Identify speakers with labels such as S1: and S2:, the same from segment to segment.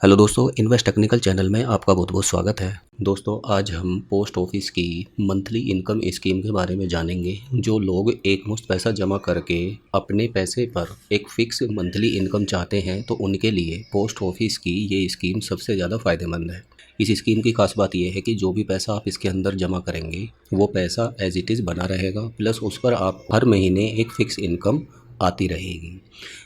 S1: Hello दोस्तों, invest technical channel में आपका बहुत बहुत स्वागत है। दोस्तों, आज हम पोस्ट ऑफिस की मंथली इनकम स्कीम के बारे में जानेंगे। जो लोग एकमुश्त पैसा जमा करके अपने पैसे पर एक फ़िक्स मंथली इनकम चाहते हैं, तो उनके लिए पोस्ट ऑफिस की ये स्कीम सबसे ज़्यादा फ़ायदेमंद है। इस स्कीम की खास बात यह है कि जो भी पैसा आप इसके अंदर जमा करेंगे वो पैसा एज इट इज़ बना रहेगा, प्लस उस पर आप हर महीने एक फ़िक्स इनकम आती रहेगी।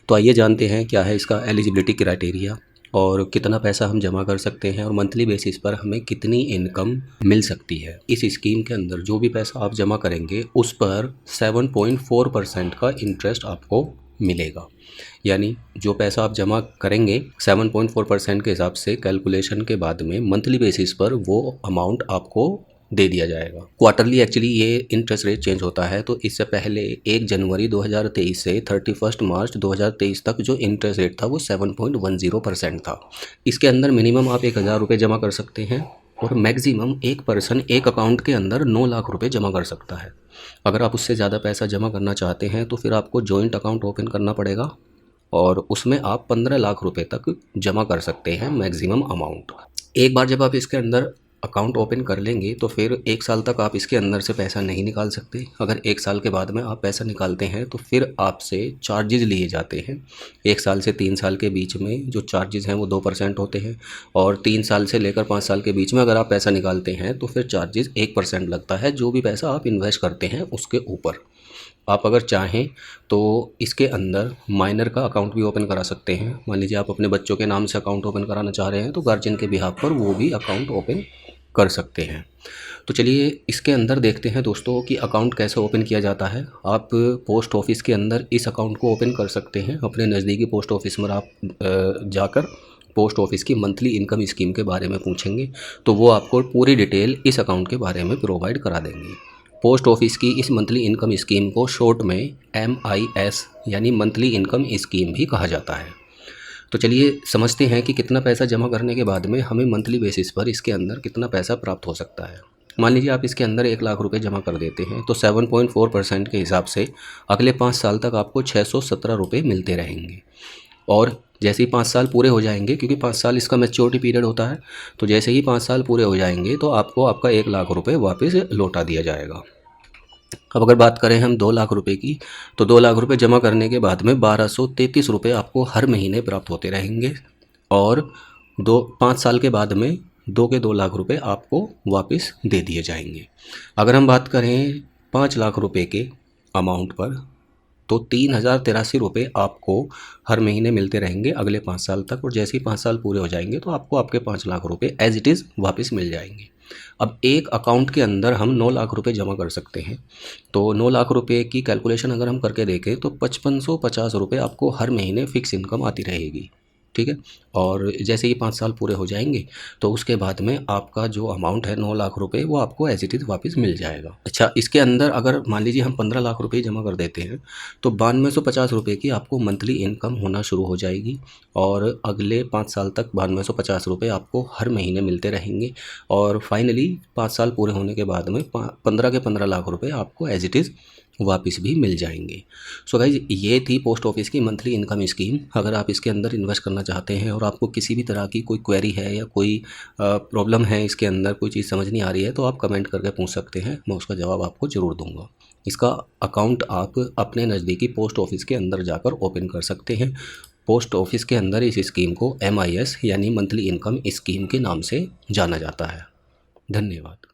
S1: तो आइए जानते हैं क्या है इसका एलिजिबिलिटी क्राइटेरिया और कितना पैसा हम जमा कर सकते हैं और मंथली बेसिस पर हमें कितनी इनकम मिल सकती है। इस स्कीम के अंदर जो भी पैसा आप जमा करेंगे उस पर 7.4% का इंटरेस्ट आपको मिलेगा। यानी जो पैसा आप जमा करेंगे 7.4% के हिसाब से कैलकुलेशन के बाद में मंथली बेसिस पर वो अमाउंट आपको दे दिया जाएगा। क्वार्टरली एक्चुअली ये इंटरेस्ट रेट चेंज होता है, तो इससे पहले 1 जनवरी 2023 से 31 मार्च 2023 तक जो इंटरेस्ट रेट था वो 7.10% था। इसके अंदर मिनिमम आप 1000 रुपये जमा कर सकते हैं और मैक्सिमम एक पर्सन एक अकाउंट के अंदर 9 लाख रुपए जमा कर सकता है। अगर आप उससे ज़्यादा पैसा जमा करना चाहते हैं तो फिर आपको जॉइंट अकाउंट ओपन करना पड़ेगा और उसमें आप 15 लाख रुपए तक जमा कर सकते हैं मैक्सिमम अमाउंट। एक बार जब आप इसके अंदर अकाउंट ओपन कर लेंगे तो फिर 1 साल तक आप इसके अंदर से पैसा नहीं निकाल सकते। अगर 1 साल के बाद में आप पैसा निकालते हैं तो फिर आपसे चार्जेज़ लिए जाते हैं। 1 साल से 3 साल के बीच में जो चार्जेज़ हैं वो 2% होते हैं और 3 साल से लेकर 5 साल के बीच में अगर आप पैसा निकालते हैं तो फिर चार्जेज़ 1% लगता है, जो भी पैसा आप इन्वेस्ट करते हैं उसके ऊपर। आप अगर चाहें तो इसके अंदर माइनर का अकाउंट भी ओपन करा सकते हैं। मान लीजिए आप अपने बच्चों के नाम से अकाउंट ओपन कराना चाह रहे हैं तो गार्जियन के बिहाफ पर वो भी अकाउंट ओपन कर सकते हैं। तो चलिए इसके अंदर देखते हैं दोस्तों कि अकाउंट कैसे ओपन किया जाता है। आप पोस्ट ऑफिस के अंदर इस अकाउंट को ओपन कर सकते हैं। अपने नज़दीकी पोस्ट ऑफिस में आप जाकर पोस्ट ऑफिस की मंथली इनकम स्कीम के बारे में पूछेंगे तो वो आपको पूरी डिटेल इस अकाउंट के बारे में प्रोवाइड करा देंगे। पोस्ट ऑफिस की इस मंथली इनकम स्कीम को शॉर्ट में MIS यानी मंथली इनकम स्कीम भी कहा जाता है। तो चलिए समझते हैं कि कितना पैसा जमा करने के बाद में हमें मंथली बेसिस पर इसके अंदर कितना पैसा प्राप्त हो सकता है। मान लीजिए आप इसके अंदर 1 लाख रुपए जमा कर देते हैं तो 7.4% के हिसाब से अगले 5 साल तक आपको 617 रुपये मिलते रहेंगे। और जैसे ही 5 साल पूरे हो जाएंगे, क्योंकि 5 साल इसका मैच्योरिटी पीरियड होता है, तो जैसे ही 5 साल पूरे हो जाएंगे तो आपको आपका 1 लाख रुपये वापस लौटा दिया जाएगा। अब अगर बात करें हम 2 लाख रुपए की, तो 2 लाख रुपए जमा करने के बाद में 1233 रुपये आपको हर महीने प्राप्त होते रहेंगे और 5 साल के बाद में 2 लाख रुपए आपको वापस दे दिए जाएंगे। अगर हम बात करें 5 लाख रुपए के अमाउंट पर, तो 3083 रुपये आपको हर महीने मिलते रहेंगे अगले 5 साल तक और जैसे ही 5 साल पूरे हो जाएंगे तो आपको आपके 5 लाख रुपये एज इट इज़ वापस मिल जाएंगे। अब एक अकाउंट के अंदर हम 9 लाख रुपए जमा कर सकते हैं, तो 9 लाख रुपए की कैलकुलेशन अगर हम करके देखें तो 5550 रुपये आपको हर महीने फ़िक्स इनकम आती रहेगी। ठीक है। और जैसे ही 5 साल पूरे हो जाएंगे तो उसके बाद में आपका जो अमाउंट है 9 लाख रुपए वो आपको एज इट इज़ वापस मिल जाएगा। अच्छा, इसके अंदर अगर मान लीजिए हम 15 लाख रुपए जमा कर देते हैं तो 9250 रुपये की आपको मंथली इनकम होना शुरू हो जाएगी और अगले 5 साल तक 9250 रुपये आपको हर महीने मिलते रहेंगे और फाइनली 5 साल पूरे होने के बाद में 15 लाख रुपये आपको एज इट इज़ वापस भी मिल जाएंगे। सो गाइज, ये थी पोस्ट ऑफिस की मंथली इनकम स्कीम। अगर आप इसके अंदर इन्वेस्ट करना चाहते हैं और आपको किसी भी तरह की कोई क्वेरी है या कोई प्रॉब्लम है, इसके अंदर कोई चीज़ समझ नहीं आ रही है, तो आप कमेंट करके पूछ सकते हैं, मैं उसका जवाब आपको ज़रूर दूंगा। इसका अकाउंट आप अपने नज़दीकी पोस्ट ऑफिस के अंदर जाकर ओपन कर सकते हैं। पोस्ट ऑफिस के अंदर इस स्कीम को MIS यानी मंथली इनकम स्कीम के नाम से जाना जाता है। धन्यवाद।